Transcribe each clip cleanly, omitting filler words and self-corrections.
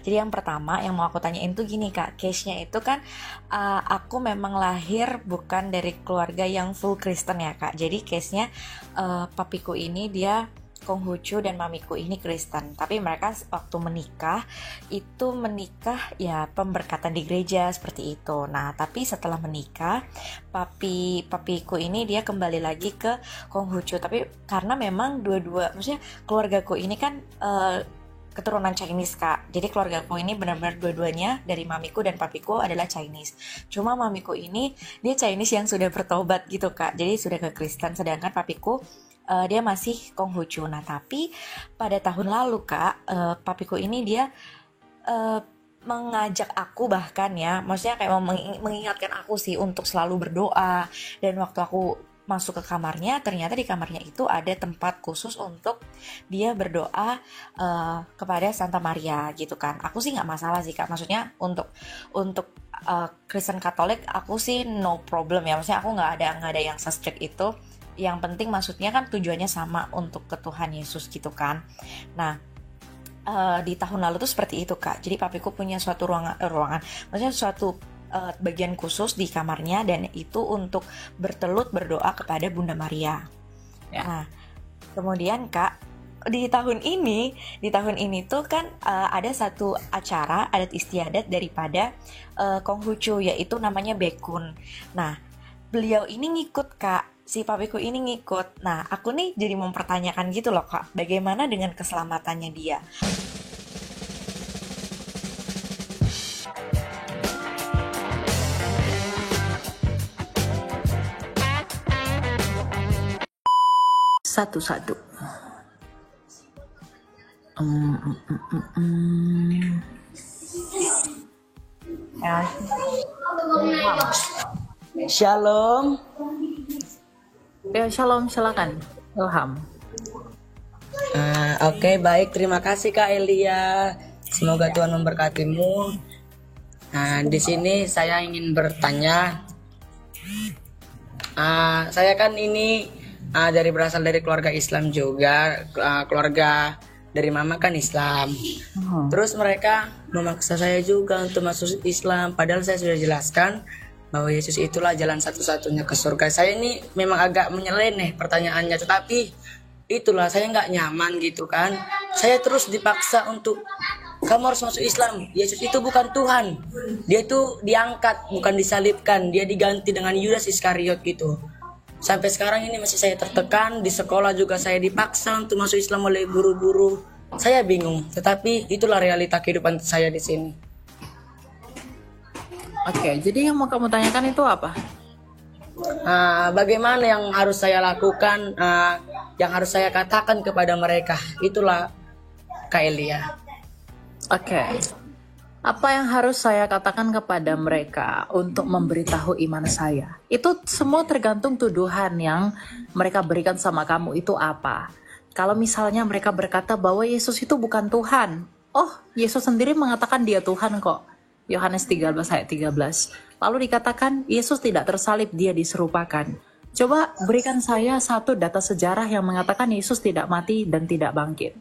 Jadi yang pertama yang mau aku tanyain tuh gini Kak, case-nya itu kan aku memang lahir bukan dari keluarga yang full Kristen ya Kak. Jadi case-nya papiku ini dia Konghucu dan mamiku ini Kristen, tapi mereka waktu menikah itu menikah ya pemberkatan di gereja seperti itu. Nah, tapi setelah menikah, papiku ini dia kembali lagi ke Konghucu. Tapi karena memang maksudnya keluargaku ini kan keturunan Chinese Kak. Jadi keluargaku ini benar-benar dua-duanya dari mamiku dan papiku adalah Chinese. Cuma mamiku ini dia Chinese yang sudah bertobat gitu Kak. Jadi sudah ke Kristen, sedangkan papiku dia masih Konghucu. Nah tapi pada tahun lalu Kak, papiku ini dia mengajak aku bahkan ya, maksudnya kayak mengingatkan aku sih untuk selalu berdoa. Dan waktu aku masuk ke kamarnya, ternyata di kamarnya itu ada tempat khusus untuk dia berdoa kepada Santa Maria gitu kan. Aku sih nggak masalah sih Kak, maksudnya untuk Kristen Katolik aku sih no problem ya, maksudnya aku nggak ada yang se-strict itu. Yang penting maksudnya kan tujuannya sama untuk ke Tuhan Yesus gitu kan. Nah di tahun lalu tuh seperti itu Kak. Jadi papiku punya suatu ruangan, maksudnya suatu bagian khusus di kamarnya, dan itu untuk bertelut berdoa kepada Bunda Maria ya. Nah kemudian Kak, di tahun ini tuh kan ada satu acara adat istiadat daripada Konghucu, yaitu namanya Bekun. Nah beliau ini ngikut Kak, si papiku ini ngikut. Nah aku nih jadi mempertanyakan gitu loh Kak, bagaimana dengan keselamatannya dia. Satu-satu. Shalom. Ya, shalom, silakan. Ilham. Oke, baik. Terima kasih Kak Elia. Semoga Tuhan memberkatimu. Di sini saya ingin bertanya. Saya kan ini berasal dari keluarga Islam juga. Keluarga dari mama kan Islam. Terus mereka memaksa saya juga untuk masuk Islam. Padahal saya sudah jelaskan bahwa Yesus itulah jalan satu-satunya ke surga. Saya ini memang agak menyeleneh pertanyaannya, tetapi itulah saya nggak nyaman gitu kan. Saya terus dipaksa untuk kamu harus masuk Islam. Yesus itu bukan Tuhan. Dia itu diangkat, bukan disalibkan. Dia diganti dengan Yudas Iskariot gitu. Sampai sekarang ini masih saya tertekan. Di sekolah juga saya dipaksa untuk masuk Islam oleh guru-guru. Saya bingung, tetapi itulah realita kehidupan saya di sini. Oke, jadi yang mau kamu tanyakan itu apa? Bagaimana yang harus saya lakukan, yang harus saya katakan kepada mereka? Itulah Kak Elia. Oke. Apa yang harus saya katakan kepada mereka untuk memberitahu iman saya? Itu semua tergantung tuduhan yang mereka berikan sama kamu itu apa. Kalau misalnya mereka berkata bahwa Yesus itu bukan Tuhan. Oh, Yesus sendiri mengatakan dia Tuhan kok. Yohanes 13 ayat 13. Lalu dikatakan Yesus tidak tersalib, dia diserupakan. Coba berikan saya satu data sejarah yang mengatakan Yesus tidak mati dan tidak bangkit.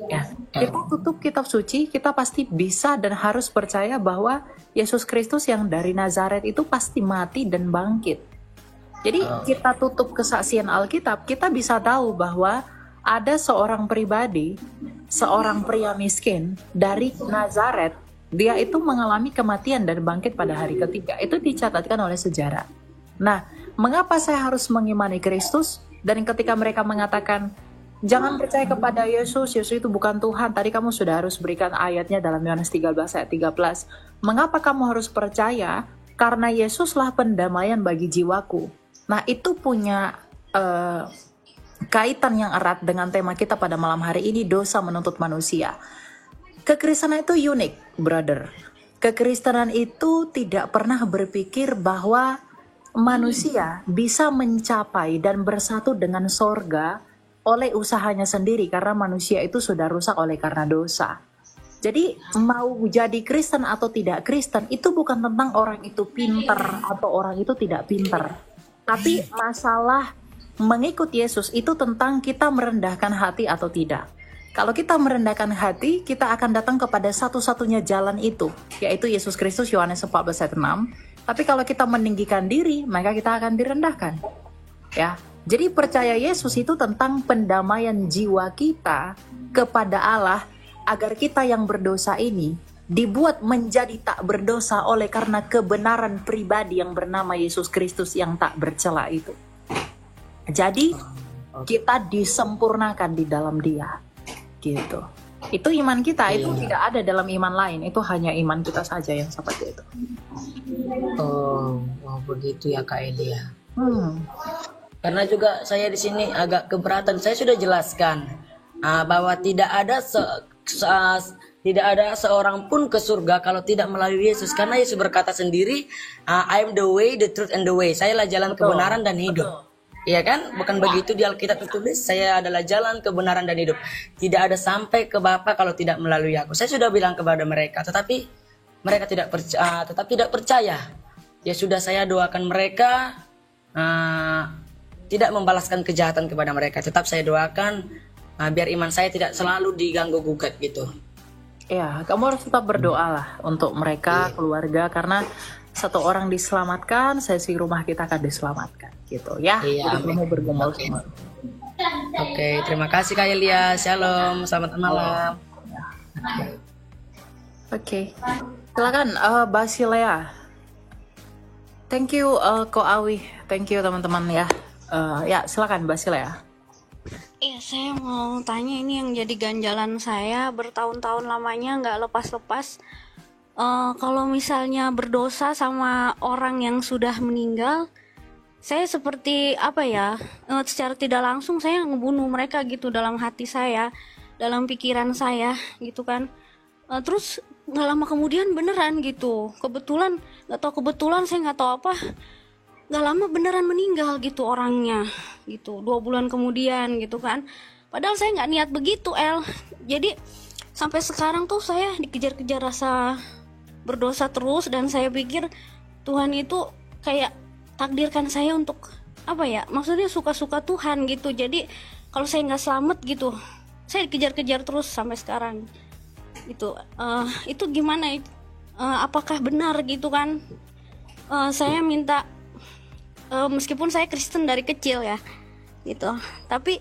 Ya, kita tutup kitab suci, kita pasti bisa dan harus percaya bahwa Yesus Kristus yang dari Nazaret itu pasti mati dan bangkit. Jadi kita tutup kesaksian Alkitab, kita bisa tahu bahwa ada seorang pribadi, seorang pria miskin dari Nazaret. Dia itu mengalami kematian dan bangkit pada hari ketiga. Itu dicatatkan oleh sejarah. Nah, mengapa saya harus mengimani Kristus? Dan ketika mereka mengatakan, jangan percaya kepada Yesus, Yesus itu bukan Tuhan. Tadi kamu sudah harus berikan ayatnya dalam Yohanes 13 ayat 13. Mengapa kamu harus percaya? Karena Yesuslah pendamaian bagi jiwaku. Nah, itu punya kaitan yang erat dengan tema kita pada malam hari ini, dosa menuntut manusia. Kekristenan itu unik, brother. Kekristenan itu tidak pernah berpikir bahwa manusia bisa mencapai dan bersatu dengan sorga oleh usahanya sendiri, karena manusia itu sudah rusak oleh karena dosa. Jadi mau jadi Kristen atau tidak Kristen itu bukan tentang orang itu pinter atau orang itu tidak pinter. Tapi masalah mengikut Yesus itu tentang kita merendahkan hati atau tidak. Kalau kita merendahkan hati, kita akan datang kepada satu-satunya jalan itu, yaitu Yesus Kristus, Yohanes 14 ayat 6. Tapi kalau kita meninggikan diri, maka kita akan direndahkan. Ya, jadi percaya Yesus itu tentang pendamaian jiwa kita kepada Allah, agar kita yang berdosa ini dibuat menjadi tak berdosa oleh karena kebenaran pribadi yang bernama Yesus Kristus yang tak bercela itu. Jadi kita disempurnakan di dalam Dia, gitu. Itu iman kita, itu tidak ada dalam iman lain, itu hanya iman kita saja yang seperti itu. Oh, begitu ya Kak Elia. Karena juga saya di sini agak keberatan. Saya sudah jelaskan bahwa tidak ada seorang pun ke surga kalau tidak melalui Yesus. Karena Yesus berkata sendiri, I am the way, the truth, and the way. Sayalah jalan kebenaran dan hidup. Iya kan? Bukan begitu di Alkitab tertulis, saya adalah jalan kebenaran dan hidup. Tidak ada sampai ke Bapa kalau tidak melalui aku. Saya sudah bilang kepada mereka, tetapi mereka tidak percaya. Ya sudah, saya doakan mereka tidak membalaskan kejahatan kepada mereka. Tetap saya doakan biar iman saya tidak selalu diganggu gugat gitu. Ya, kamu harus tetap berdoa lah untuk mereka, keluarga, karena satu orang diselamatkan, sesi rumah kita akan diselamatkan, gitu ya. Iya, kamu bergumul semua. Oke, terima kasih Kak Elia. Shalom, selamat malam. Oke. Silakan Basilea. Thank you Ko Awi. Thank you teman-teman ya. Ya, silakan Basilea. Iya, saya mau tanya, ini yang jadi ganjalan saya bertahun-tahun lamanya nggak lepas-lepas. Kalau misalnya berdosa sama orang yang sudah meninggal, saya seperti apa ya, secara tidak langsung saya ngebunuh mereka gitu dalam hati saya, dalam pikiran saya gitu kan. Terus nggak lama kemudian beneran gitu, kebetulan saya nggak tahu apa, nggak lama beneran meninggal gitu orangnya gitu, 2 bulan kemudian gitu kan. Padahal saya nggak niat begitu, Jadi sampai sekarang tuh saya dikejar-kejar rasa berdosa terus, dan saya pikir Tuhan itu kayak takdirkan saya untuk apa ya, maksudnya suka-suka Tuhan gitu. Jadi kalau saya nggak selamat gitu, saya dikejar-kejar terus sampai sekarang gitu. Itu gimana, apakah benar gitu kan? Saya minta, meskipun saya Kristen dari kecil ya gitu, tapi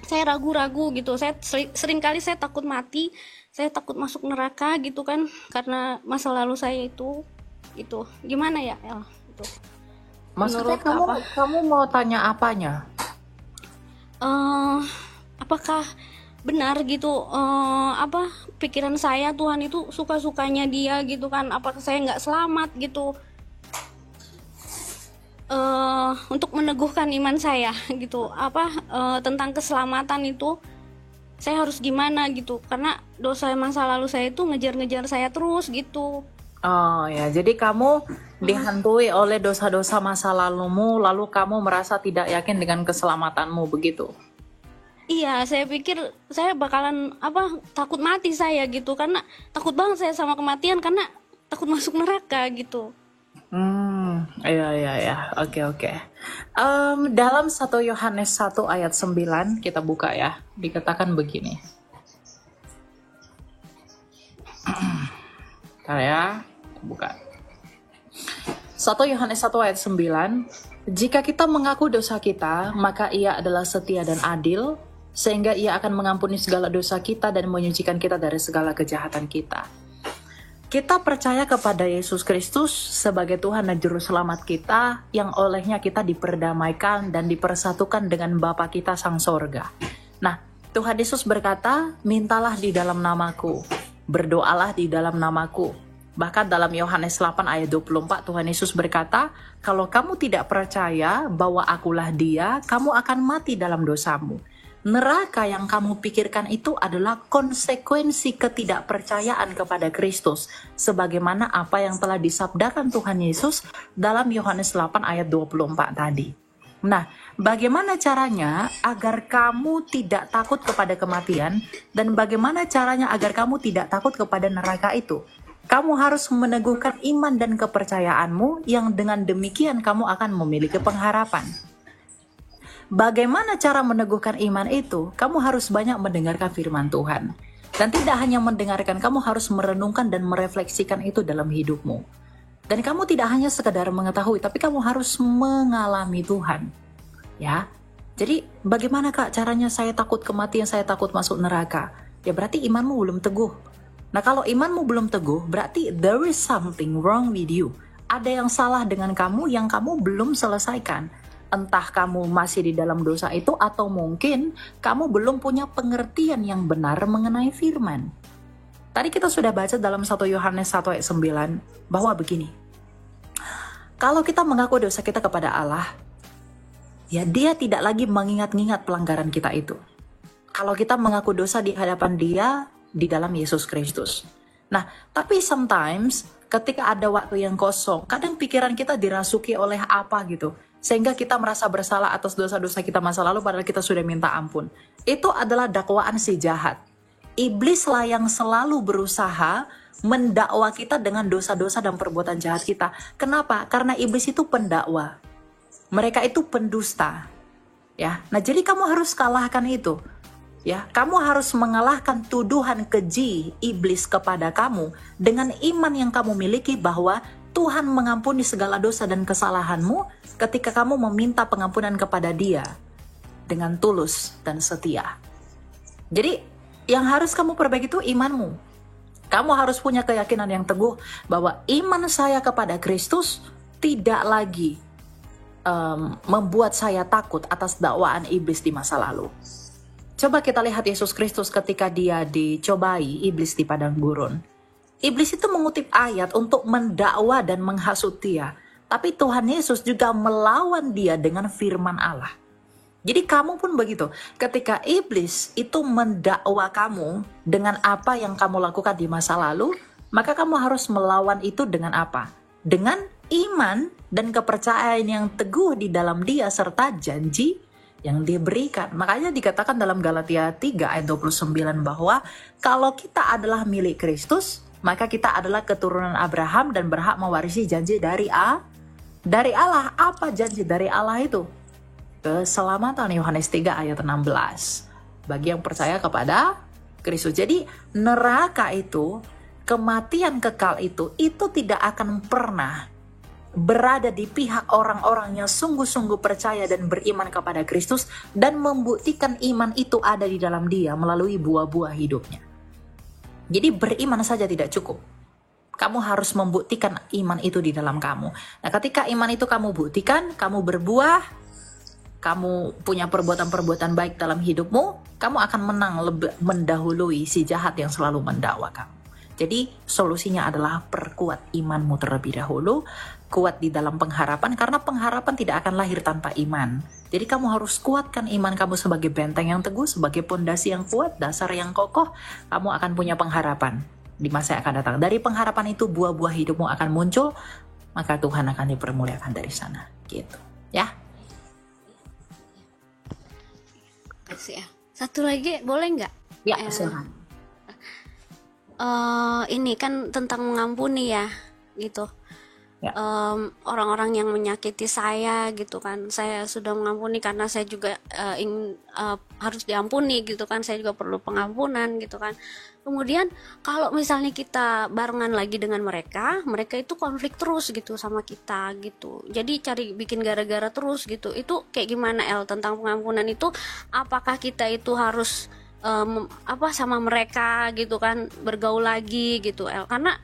saya ragu-ragu gitu. Saya sering kali saya takut mati, saya takut masuk neraka gitu kan, karena masa lalu saya itu gimana ya, El? Gitu. Maksudnya kamu mau tanya apanya? Apakah benar gitu, apa pikiran saya Tuhan itu suka-sukanya Dia gitu kan? Apakah saya nggak selamat gitu? Untuk meneguhkan iman saya gitu, tentang keselamatan itu saya harus gimana gitu, karena dosa masa lalu saya itu ngejar-ngejar saya terus gitu. Oh ya, jadi kamu dihantui oleh dosa-dosa masa lalumu, lalu kamu merasa tidak yakin dengan keselamatanmu, begitu? Iya, saya pikir saya bakalan takut mati saya gitu, karena takut banget saya sama kematian, karena takut masuk neraka gitu. Iya. Oke. Dalam 1 Yohanes 1 ayat 9 kita buka ya. Dikatakan begini. Bentar ya, buka. 1 Yohanes 1 ayat 9. Jika kita mengaku dosa kita, maka Ia adalah setia dan adil, sehingga Ia akan mengampuni segala dosa kita dan menyucikan kita dari segala kejahatan kita. Kita percaya kepada Yesus Kristus sebagai Tuhan dan Juru Selamat kita, yang olehnya kita diperdamaikan dan dipersatukan dengan Bapa kita Sang Sorga. Nah, Tuhan Yesus berkata, mintalah di dalam namaku, berdoalah di dalam namaku. Bahkan dalam Yohanes 8 ayat 24, Tuhan Yesus berkata, kalau kamu tidak percaya bahwa akulah Dia, kamu akan mati dalam dosamu. Neraka yang kamu pikirkan itu adalah konsekuensi ketidakpercayaan kepada Kristus, sebagaimana apa yang telah disabdakan Tuhan Yesus dalam Yohanes 8 ayat 24 tadi. Nah, bagaimana caranya agar kamu tidak takut kepada kematian, dan bagaimana caranya agar kamu tidak takut kepada neraka itu? Kamu harus meneguhkan iman dan kepercayaanmu, yang dengan demikian kamu akan memiliki pengharapan. bagaimana cara meneguhkan iman itu? Kamu harus banyak mendengarkan firman Tuhan. Dan tidak hanya mendengarkan, kamu harus merenungkan dan merefleksikan itu dalam hidupmu. Dan kamu tidak hanya sekedar mengetahui, tapi kamu harus mengalami Tuhan. Ya. Jadi bagaimana Kak caranya saya takut kematian, saya takut masuk neraka? Ya berarti imanmu belum teguh. Nah kalau imanmu belum teguh, berarti there is something wrong with you. Ada yang salah dengan kamu yang kamu belum selesaikan. Entah kamu masih di dalam dosa itu atau mungkin kamu belum punya pengertian yang benar mengenai firman. Tadi kita sudah baca dalam 1 Yohanes 1 ayat 9 bahwa begini. Kalau kita mengaku dosa kita kepada Allah, ya Dia tidak lagi mengingat-ingat pelanggaran kita itu. Kalau kita mengaku dosa di hadapan Dia di dalam Yesus Kristus. Nah, tapi sometimes ketika ada waktu yang kosong, kadang pikiran kita dirasuki oleh apa gitu, sehingga kita merasa bersalah atas dosa-dosa kita masa lalu padahal kita sudah minta ampun. Itu adalah dakwaan si jahat. Iblislah yang selalu berusaha mendakwa kita dengan dosa-dosa dan perbuatan jahat kita. Kenapa? Karena iblis itu pendakwa. Mereka itu pendusta. Ya. Nah, jadi kamu harus kalahkan itu. Ya, kamu harus mengalahkan tuduhan keji iblis kepada kamu dengan iman yang kamu miliki bahwa Tuhan mengampuni segala dosa dan kesalahanmu ketika kamu meminta pengampunan kepada Dia dengan tulus dan setia. Jadi, yang harus kamu perbaiki itu imanmu. Kamu harus punya keyakinan yang teguh bahwa iman saya kepada Kristus tidak lagi membuat saya takut atas dakwaan iblis di masa lalu. Coba kita lihat Yesus Kristus ketika Dia dicobai iblis di padang gurun. Iblis itu mengutip ayat untuk mendakwa dan menghasut Dia. Tapi Tuhan Yesus juga melawan dia dengan firman Allah. Jadi kamu pun begitu. Ketika iblis itu mendakwa kamu dengan apa yang kamu lakukan di masa lalu, maka kamu harus melawan itu dengan apa? Dengan iman dan kepercayaan yang teguh di dalam Dia serta janji yang Dia berikan. Makanya dikatakan dalam Galatia 3 ayat 29 bahwa kalau kita adalah milik Kristus, maka kita adalah keturunan Abraham dan berhak mewarisi janji dari Allah. Apa janji dari Allah itu? Keselamatan, Yohanes 3 ayat 16. Bagi yang percaya kepada Kristus. Jadi neraka itu, kematian kekal itu tidak akan pernah berada di pihak orang-orang yang sungguh-sungguh percaya dan beriman kepada Kristus dan membuktikan iman itu ada di dalam dia melalui buah-buah hidupnya. Jadi beriman saja tidak cukup. Kamu harus membuktikan iman itu di dalam kamu. Nah, ketika iman itu kamu buktikan, kamu berbuah, kamu punya perbuatan-perbuatan baik dalam hidupmu, kamu akan menang mendahului si jahat yang selalu mendakwa kamu. Jadi solusinya adalah perkuat imanmu terlebih dahulu, kuat di dalam pengharapan, karena pengharapan tidak akan lahir tanpa iman. Jadi kamu harus kuatkan iman kamu sebagai benteng yang teguh, sebagai pondasi yang kuat, dasar yang kokoh, kamu akan punya pengharapan di masa yang akan datang. Dari pengharapan itu buah-buah hidupmu akan muncul, maka Tuhan akan dipermuliakan dari sana. Gitu. Ya. Kasih ya. Satu lagi boleh nggak? Ya, silakan. Ini kan tentang mengampuni ya, gitu. Ya. Orang-orang yang menyakiti saya gitu kan, saya sudah mengampuni karena saya juga ingin harus diampuni gitu kan, saya juga perlu pengampunan gitu kan. Kemudian kalau misalnya kita barengan lagi dengan mereka itu konflik terus gitu sama kita gitu, jadi cari bikin gara-gara terus gitu. Itu kayak gimana tentang pengampunan itu? Apakah kita itu harus sama mereka gitu kan, bergaul lagi gitu karena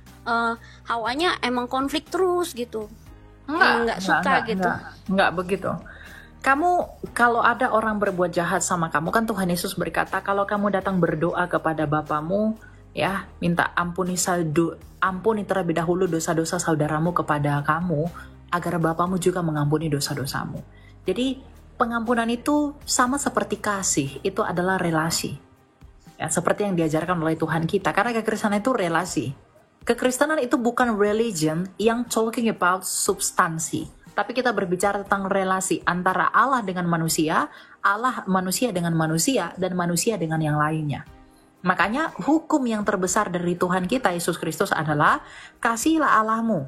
hawanya emang konflik terus gitu, nggak suka gitu. Enggak begitu. Kamu kalau ada orang berbuat jahat sama kamu, kan Tuhan Yesus berkata kalau kamu datang berdoa kepada Bapamu, ya minta ampuni terlebih dahulu dosa-dosa saudaramu kepada kamu, agar Bapamu juga mengampuni dosa-dosamu. Jadi pengampunan itu sama seperti kasih, itu adalah relasi. Ya, seperti yang diajarkan oleh Tuhan kita, karena kekristenan itu relasi. Kekristenan itu bukan religion yang talking about substansi, tapi kita berbicara tentang relasi antara Allah dengan manusia, Allah manusia dengan manusia, dan manusia dengan yang lainnya. Makanya hukum yang terbesar dari Tuhan kita Yesus Kristus adalah kasihilah Allahmu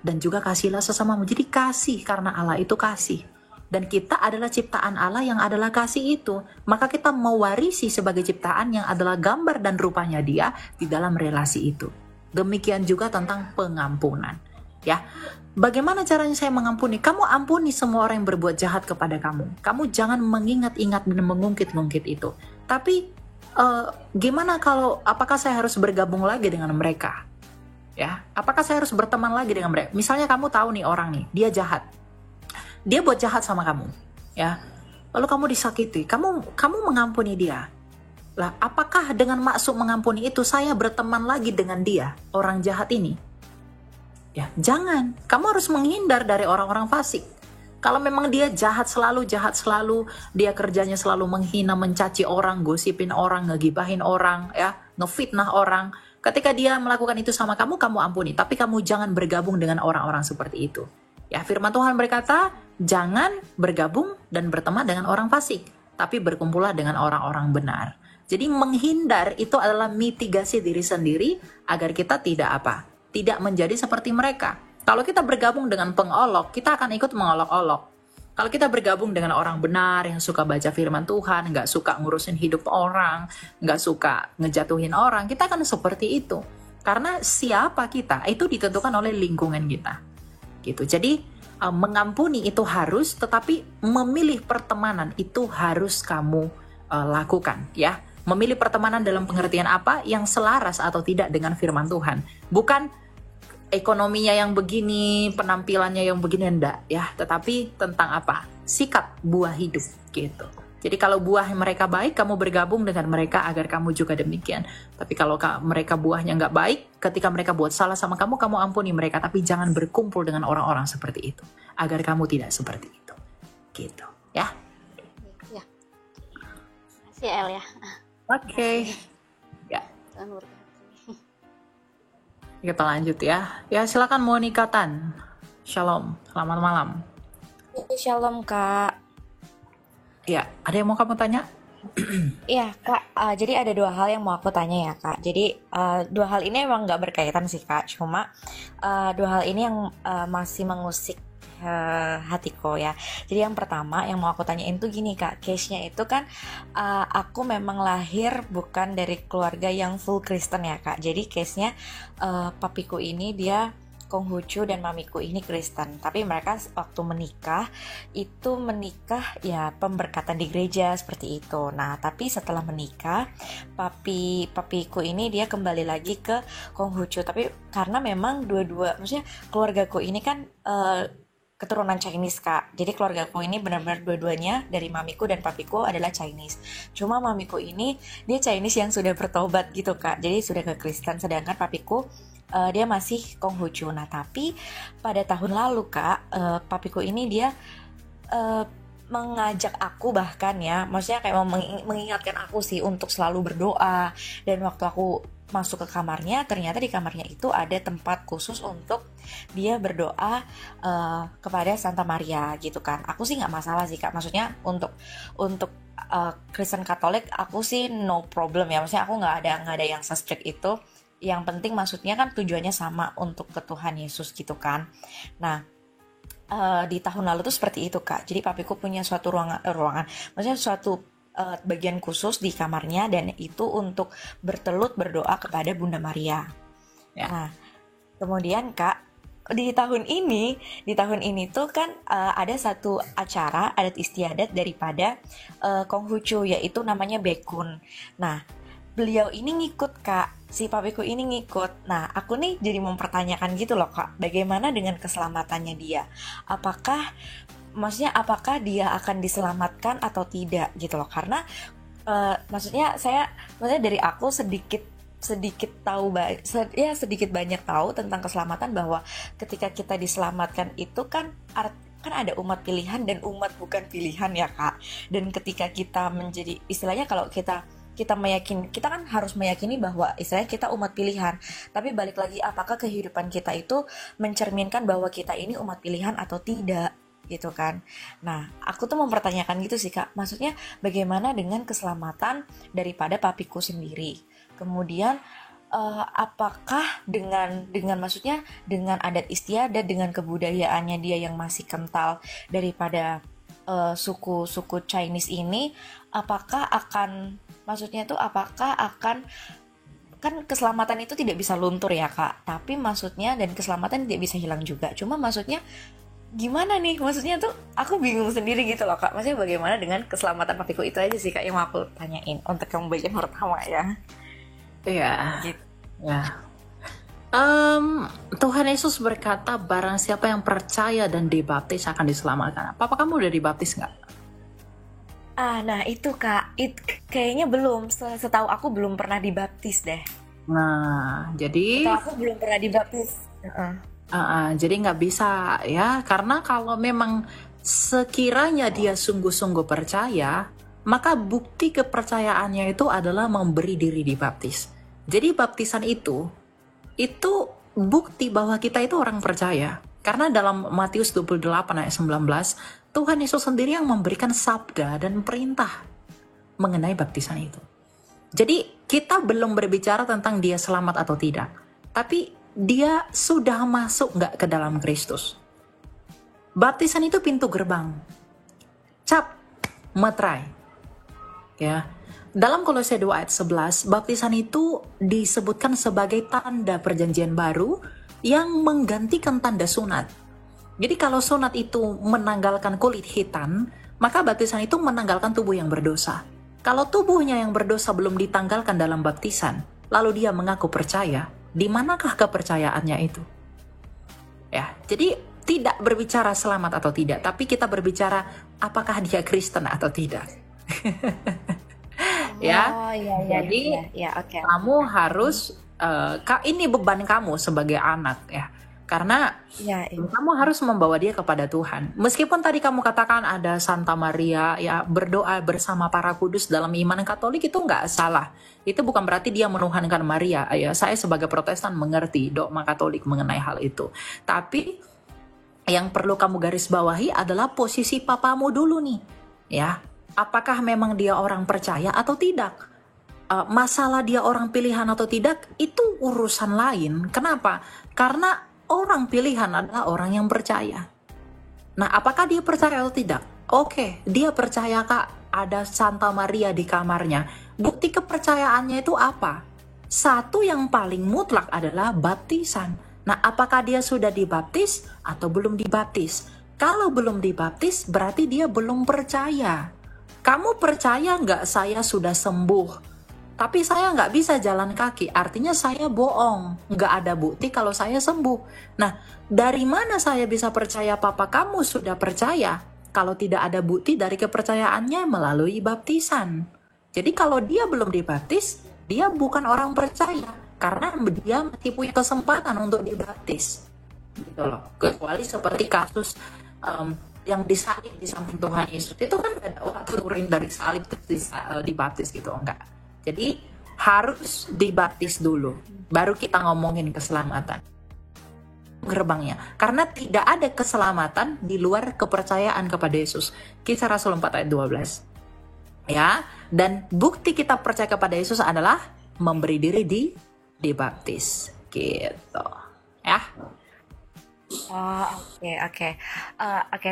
dan juga kasihilah sesamamu. Jadi kasih karena Allah itu kasih. Dan kita adalah ciptaan Allah yang adalah kasih itu. Maka kita mewarisi sebagai ciptaan yang adalah gambar dan rupanya Dia di dalam relasi itu. Demikian juga tentang pengampunan. Ya, bagaimana caranya saya mengampuni? Kamu ampuni semua orang yang berbuat jahat kepada kamu. Kamu jangan mengingat-ingat dan mengungkit-ungkit itu. Tapi gimana kalau apakah saya harus bergabung lagi dengan mereka? Ya, apakah saya harus berteman lagi dengan mereka? Misalnya kamu tahu nih orang nih, dia jahat. Dia buat jahat sama kamu, ya. Lalu kamu disakiti, kamu mengampuni dia. Lah, apakah dengan maksud mengampuni itu saya berteman lagi dengan dia, orang jahat ini? Ya, jangan. Kamu harus menghindar dari orang-orang fasik. Kalau memang dia jahat selalu, dia kerjanya selalu menghina, mencaci orang, gosipin orang, ngegibahin orang, ya, ngefitnah orang. Ketika dia melakukan itu sama kamu, kamu ampuni. Tapi kamu jangan bergabung dengan orang-orang seperti itu. Ya, firman Tuhan berkata, jangan bergabung dan berteman dengan orang fasik, tapi berkumpullah dengan orang-orang benar. Jadi menghindar itu adalah mitigasi diri sendiri agar kita tidak menjadi seperti mereka. Kalau kita bergabung dengan pengolok, kita akan ikut mengolok-olok. Kalau kita bergabung dengan orang benar yang suka baca firman Tuhan, nggak suka ngurusin hidup orang, nggak suka ngejatuhin orang, kita akan seperti itu. Karena siapa kita itu ditentukan oleh lingkungan kita. Gitu. Jadi mengampuni itu harus, tetapi memilih pertemanan itu harus kamu lakukan, ya. Memilih pertemanan dalam pengertian apa yang selaras atau tidak dengan firman Tuhan. Bukan ekonominya yang begini, penampilannya yang begini, enggak, ya. Tetapi tentang apa? Sikap buah hidup, gitu. Jadi kalau buah mereka baik, kamu bergabung dengan mereka agar kamu juga demikian. Tapi kalau mereka buahnya nggak baik, ketika mereka buat salah sama kamu ampuni mereka. Tapi jangan berkumpul dengan orang-orang seperti itu, agar kamu tidak seperti itu. Gitu, ya. Ya. Makasih El ya. Oke. Ya. Kita lanjut ya. Ya, silakan Monica Tan. Shalom, selamat malam. Shalom Kak. Ya, ada yang mau kamu tanya? Iya Kak, jadi ada dua hal yang mau aku tanya ya Kak. Jadi dua hal ini emang nggak berkaitan sih Kak. Cuma dua hal ini yang masih mengusik hatiku ya. Jadi yang pertama yang mau aku tanyain tuh gini Kak. Case-nya itu kan aku memang lahir bukan dari keluarga yang full Kristen ya Kak. Jadi case-nya papiku ini dia Konghucu dan mamiku ini Kristen, tapi mereka waktu menikah ya pemberkatan di gereja seperti itu. Nah, tapi setelah menikah, papiku ini dia kembali lagi ke Konghucu, tapi karena memang maksudnya keluargaku ini kan keturunan Chinese Kak. Jadi keluargaku ini benar-benar dua-duanya dari mamiku dan papiku adalah Chinese. Cuma mamiku ini dia Chinese yang sudah bertobat gitu Kak. Jadi sudah ke Kristen, sedangkan papiku dia masih Konghucu. Nah, tapi pada tahun lalu Kak, papiku ini dia mengajak aku bahkan ya, maksudnya kayak mengingatkan aku sih untuk selalu berdoa. Dan waktu aku masuk ke kamarnya, ternyata di kamarnya itu ada tempat khusus untuk dia berdoa kepada Santa Maria gitu kan. Aku sih nggak masalah sih Kak, maksudnya untuk Kristen Katolik aku sih no problem ya, maksudnya aku nggak ada yang se-strict itu. Yang penting maksudnya kan tujuannya sama untuk ke Tuhan Yesus gitu kan. Nah, di tahun lalu tuh seperti itu Kak. Jadi papiku punya suatu ruangan, maksudnya suatu bagian khusus di kamarnya, dan itu untuk bertelut berdoa kepada Bunda Maria. Ya. Nah, kemudian Kak, di tahun ini tuh kan ada satu acara adat istiadat daripada Konghucu, yaitu namanya Bekun. Nah, beliau ini ngikut Kak, si papiku ini ngikut. Nah, aku nih jadi mempertanyakan gitu loh Kak, bagaimana dengan keselamatannya dia? Apakah dia akan diselamatkan atau tidak gitu loh? Karena maksudnya dari aku sedikit tahu sedikit banyak tahu tentang keselamatan, bahwa ketika kita diselamatkan itu kan ada umat pilihan dan umat bukan pilihan ya Kak. Dan ketika kita menjadi istilahnya, kalau kita kan harus meyakini bahwa istilahnya kita umat pilihan. Tapi balik lagi, apakah kehidupan kita itu mencerminkan bahwa kita ini umat pilihan atau tidak gitu kan. Nah, aku tuh mempertanyakan gitu sih Kak. Maksudnya bagaimana dengan keselamatan daripada papiku sendiri? Kemudian apakah dengan maksudnya dengan adat istiadat, dengan kebudayaannya dia yang masih kental daripada suku Chinese ini, apakah akan, maksudnya tuh apakah akan, kan keselamatan itu tidak bisa luntur ya Kak, tapi maksudnya, dan keselamatan tidak bisa hilang juga, cuma maksudnya gimana nih, maksudnya tuh aku bingung sendiri gitu loh Kak, maksudnya bagaimana dengan keselamatan papiku, itu aja sih Kak yang mau aku tanyain untuk yang bagian pertama ya. Iya. Gitu. Ya. Tuhan Yesus berkata, barang siapa yang percaya dan dibaptis akan diselamatkan. Papa kamu udah dibaptis nggak? Nah itu Kak, kayaknya belum, setahu aku belum pernah dibaptis deh. Nah, jadi Setahu aku belum pernah dibaptis. jadi nggak bisa ya, karena kalau memang sekiranya dia sungguh-sungguh percaya, maka bukti kepercayaannya itu adalah memberi diri dibaptis. Jadi baptisan itu bukti bahwa kita itu orang percaya. Karena dalam Matius 28 ayat 19, Tuhan Yesus sendiri yang memberikan sabda dan perintah mengenai baptisan itu. Jadi kita belum berbicara tentang dia selamat atau tidak, tapi dia sudah masuk nggak ke dalam Kristus. Baptisan itu pintu gerbang. Cap, metrai. Ya. Dalam Kolose 2 ayat 11, baptisan itu disebutkan sebagai tanda perjanjian baru yang menggantikan tanda sunat. Jadi kalau sunat itu menanggalkan kulit hitam, maka baptisan itu menanggalkan tubuh yang berdosa. Kalau tubuhnya yang berdosa belum ditanggalkan dalam baptisan, lalu dia mengaku percaya, di manakah kepercayaannya itu? Ya, jadi tidak berbicara selamat atau tidak, tapi kita berbicara apakah dia Kristen atau tidak. Ya, jadi oke. kamu harus ini beban kamu sebagai anak ya, karena kamu harus membawa dia kepada Tuhan. Meskipun tadi kamu katakan ada Santa Maria ya, berdoa bersama para kudus dalam iman Katolik itu nggak salah. Itu bukan berarti dia menuhankan Maria ya. Saya sebagai Protestan mengerti dogma Katolik mengenai hal itu. Tapi yang perlu kamu garis bawahi adalah posisi papamu dulu nih ya. Apakah memang dia orang percaya atau tidak? Masalah dia orang pilihan atau tidak, itu urusan lain. Kenapa? Karena orang pilihan adalah orang yang percaya. Nah, apakah dia percaya atau tidak? Oke, dia percaya Kak, ada Santa Maria di kamarnya. Bukti kepercayaannya itu apa? Satu yang paling mutlak adalah baptisan. Nah, apakah dia sudah dibaptis atau belum dibaptis? Kalau belum dibaptis, berarti dia belum percaya. Kamu percaya nggak saya sudah sembuh, tapi saya nggak bisa jalan kaki, artinya saya bohong, nggak ada bukti kalau saya sembuh. Nah, dari mana saya bisa percaya papa kamu sudah percaya, kalau tidak ada bukti dari kepercayaannya melalui baptisan? Jadi kalau dia belum dibaptis, dia bukan orang percaya, karena dia masih punya kesempatan untuk dibaptis. Gitu loh. Kecuali seperti kasus yang disalib di samping Tuhan Yesus, itu kan ada orang turun dari salib terus dibaptis gitu, enggak. Jadi harus dibaptis dulu, baru kita ngomongin keselamatan gerbangnya. Karena tidak ada keselamatan di luar kepercayaan kepada Yesus. Kisah Rasul 4 ayat 12. Ya, dan bukti kita percaya kepada Yesus adalah memberi diri dibaptis. Gitu. Ya. Oke.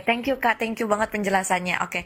Thank you Kak, thank you banget penjelasannya. Oke.